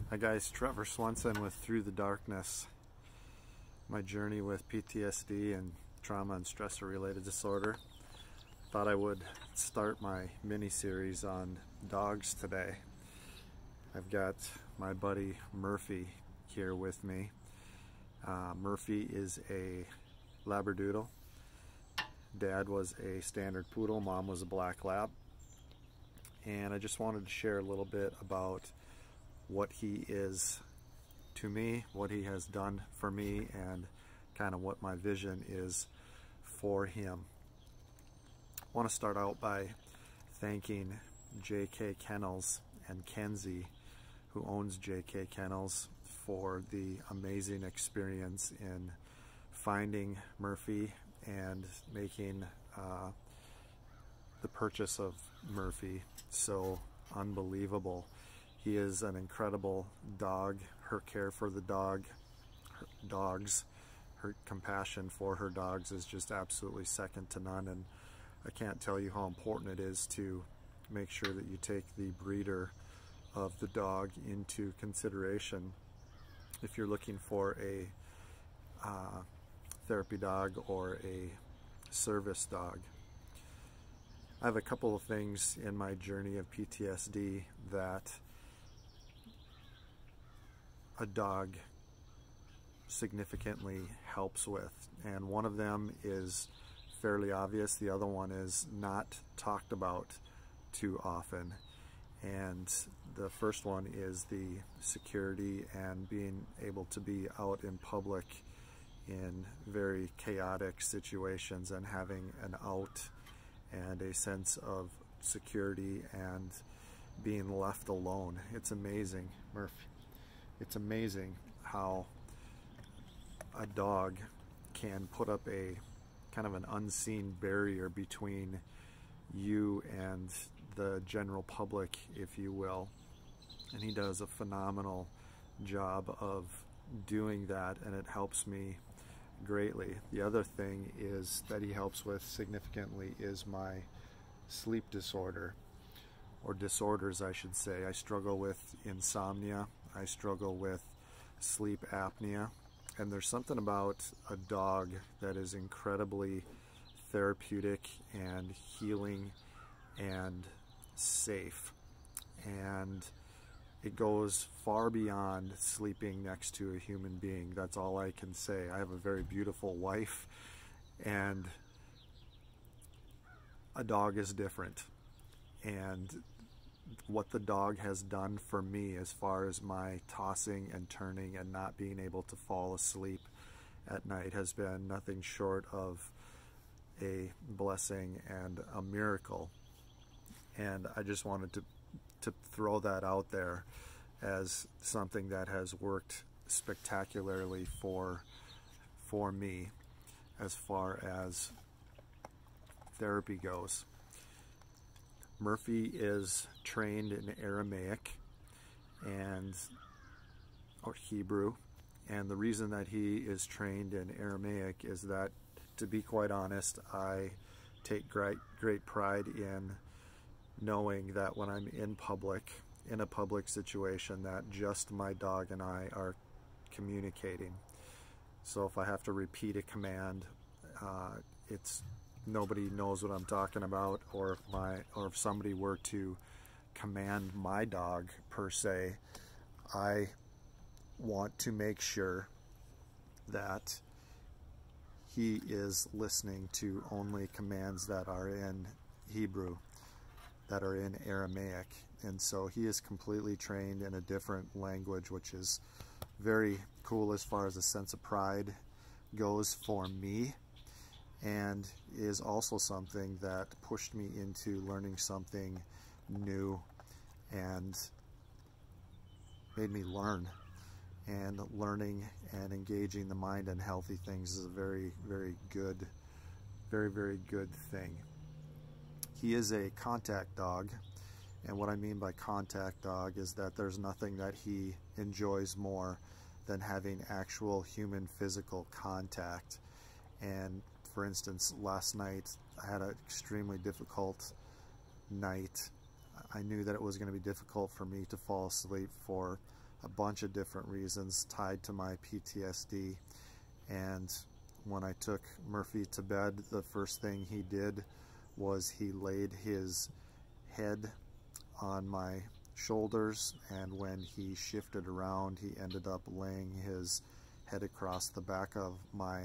Hi guys, Trevor Swenson with Through the Darkness. My journey with PTSD and trauma and stressor related disorder. Thought I would start my mini-series on dogs today. I've got my buddy Murphy here with me. Murphy is a Labradoodle. Dad was a standard poodle, mom was a black lab. And I just wanted to share a little bit about what he is to me, what he has done for me, and kind of what my vision is for him. I want to start out by thanking J.K. Kennels and Kenzie, who owns J.K. Kennels, for the amazing experience in finding Murphy and making the purchase of Murphy so unbelievable. He is an incredible dog. Her care for the dogs, her compassion for her dogs is just absolutely second to none, and I can't tell you how important it is to make sure that you take the breeder of the dog into consideration if you're looking for a therapy dog or a service dog. I have a couple of things in my journey of PTSD that a dog significantly helps with, and one of them is fairly obvious. The other one is not talked about too often, and the first one is the security and being able to be out in public in very chaotic situations and having an out and a sense of security and being left alone. It's amazing, Murphy. It's amazing how a dog can put up a kind of an unseen barrier between you and the general public, if you will. And he does a phenomenal job of doing that, and it helps me greatly. The other thing is that he helps with significantly is my sleep disorder, or disorders I should say. I struggle with insomnia, I struggle with sleep apnea, and there's something about a dog that is incredibly therapeutic and healing and safe, and it goes far beyond sleeping next to a human being. That's all I can say. I have a very beautiful wife, and a dog is different, and what the dog has done for me as far as my tossing and turning and not being able to fall asleep at night has been nothing short of a blessing and a miracle. And I just wanted to throw that out there as something that has worked spectacularly for me as far as therapy goes. Murphy is trained in Aramaic or Hebrew, and the reason that he is trained in Aramaic is that, to be quite honest, I take great pride in knowing that when I'm in a public situation, that just my dog and I are communicating. So if I have to repeat a command, nobody knows what I'm talking about, or if somebody were to command my dog per se, I want to make sure that he is listening to only commands that are in Hebrew, that are in Aramaic. And so he is completely trained in a different language, which is very cool as far as a sense of pride goes for me, and is also something that pushed me into learning something new and made me learn. And learning and engaging the mind in healthy things is a very, very good thing. He is a contact dog, and what I mean by contact dog is that there's nothing that he enjoys more than having actual human physical contact. And for instance, last night I had an extremely difficult night. I knew that it was going to be difficult for me to fall asleep for a bunch of different reasons tied to my PTSD. And when I took Murphy to bed, the first thing he did was he laid his head on my shoulders, and when he shifted around, he ended up laying his head across the back of my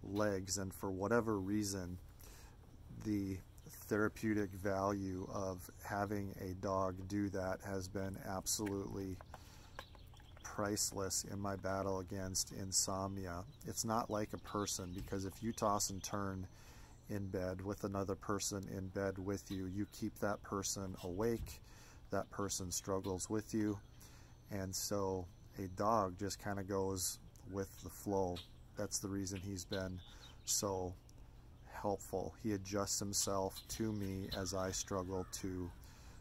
legs. And for whatever reason, the therapeutic value of having a dog do that has been absolutely priceless in my battle against insomnia. It's not like a person, because if you toss and turn in bed with another person in bed with you, you keep that person awake, that person struggles with you, and so a dog just kind of goes with the flow. That's the reason he's been so helpful. He adjusts himself to me as I struggle to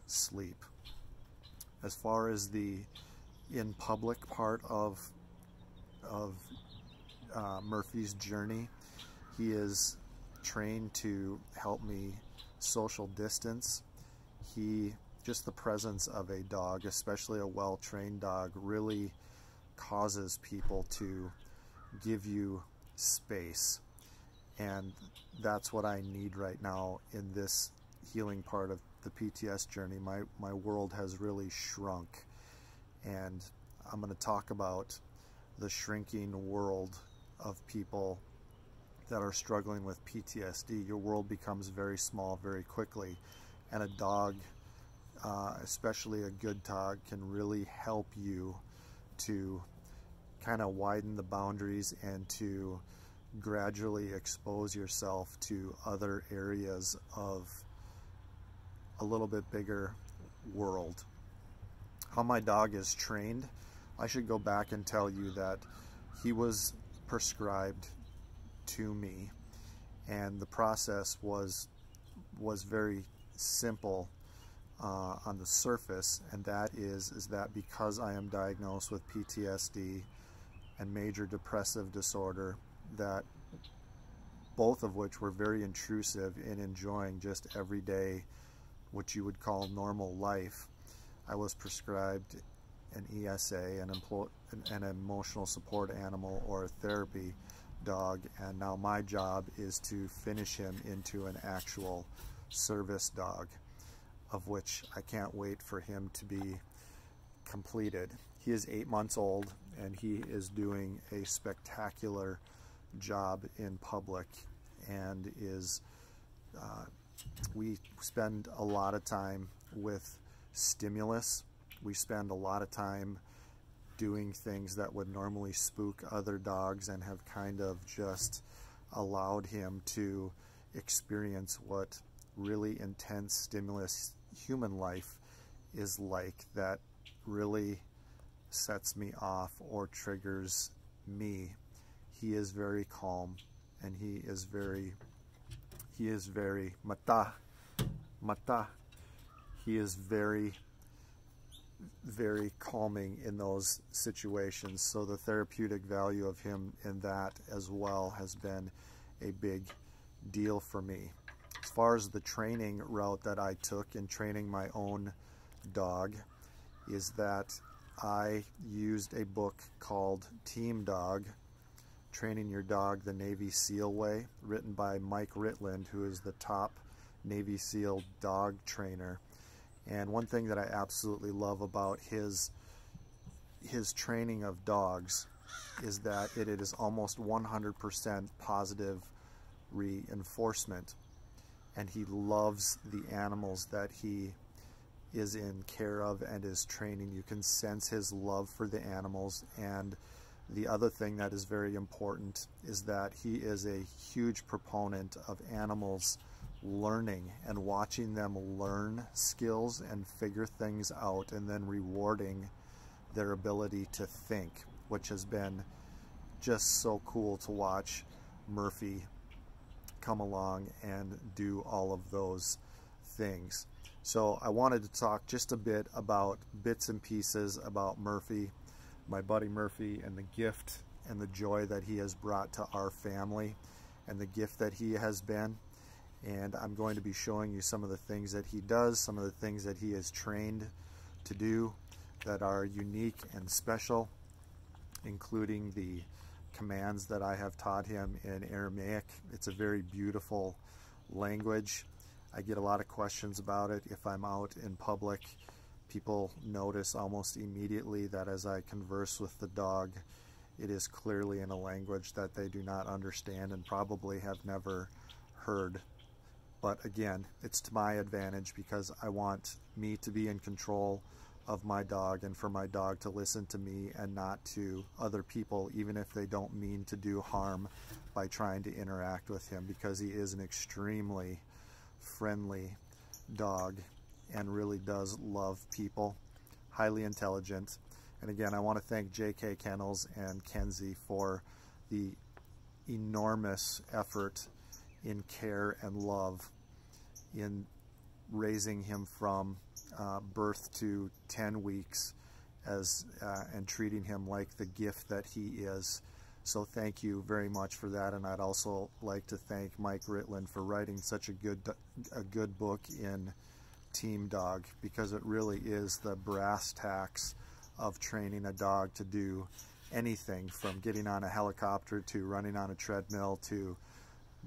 sleep. As far as the in public part of Murphy's journey, he is trained to help me social distance. Just the presence of a dog, especially a well-trained dog, really causes people to give you space. And that's what I need right now in this healing part of the PTS journey. My world has really shrunk. And I'm going to talk about the shrinking world of people that are struggling with PTSD. Your world becomes very small very quickly. And a dog, especially a good dog, can really help you to kind of widen the boundaries and to gradually expose yourself to other areas of a little bit bigger world. How my dog is trained, I should go back and tell you that he was prescribed to me, and the process was very simple on the surface, and that is that because I am diagnosed with PTSD and major depressive disorder, that both of which were very intrusive in enjoying just everyday, what you would call normal life, I was prescribed an ESA, an emotional support animal, or a therapy dog, and now my job is to finish him into an actual service dog, of which I can't wait for him to be completed. He is 8 months old, and he is doing a spectacular job in public, and we spend a lot of time with stimulus. We spend a lot of time doing things that would normally spook other dogs, and have kind of just allowed him to experience what really intense stimulus human life is like, that really sets me off or triggers me. He is very calm, and he is very mata. He is very calming in those situations. So the therapeutic value of him in that as well has been a big deal for me. As far as the training route that I took in training my own dog, is that I used a book called Team Dog, Training Your Dog the Navy SEAL Way, written by Mike Ritland, who is the top Navy SEAL dog trainer. And one thing that I absolutely love about his training of dogs is that it is almost 100% positive reinforcement. And he loves the animals that he is in care of and is training. You can sense his love for the animals. And the other thing that is very important is that he is a huge proponent of animals learning and watching them learn skills and figure things out, and then rewarding their ability to think, which has been just so cool to watch Murphy come along and do all of those things. So I wanted to talk just a bit about bits and pieces about Murphy, my buddy Murphy, and the gift and the joy that he has brought to our family, and the gift that he has been. And I'm going to be showing you some of the things that he does, some of the things that he is trained to do, that are unique and special, including the commands that I have taught him in Aramaic. It's a very beautiful language. I get a lot of questions about it if I'm out in public. People notice almost immediately that as I converse with the dog, it is clearly in a language that they do not understand and probably have never heard. But again, it's to my advantage because I want me to be in control of my dog and for my dog to listen to me and not to other people, even if they don't mean to do harm by trying to interact with him, because he is an extremely friendly dog and really does love people, highly intelligent. And again, I want to thank J.K. Kennels and Kenzie for the enormous effort in care and love in raising him from birth to 10 weeks and treating him like the gift that he is. So thank you very much for that. And I'd also like to thank Mike Ritland for writing such a good book in Team Dog, because it really is the brass tacks of training a dog to do anything from getting on a helicopter to running on a treadmill to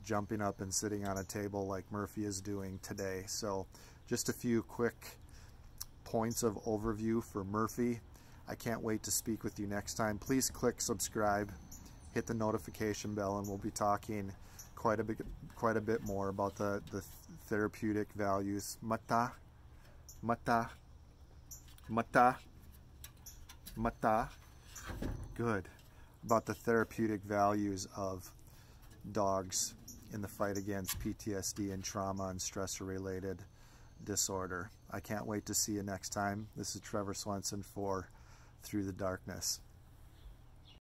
jumping up and sitting on a table like Murphy is doing today. So just a few quick points of overview for Murphy. I can't wait to speak with you next time. Please click subscribe, hit the notification bell, and we'll be talking quite a bit more about the therapeutic values. Mata. Good. About the therapeutic values of dogs in the fight against PTSD and trauma and stressor-related disorder. I can't wait to see you next time. This is Trevor Swenson for Through the Darkness.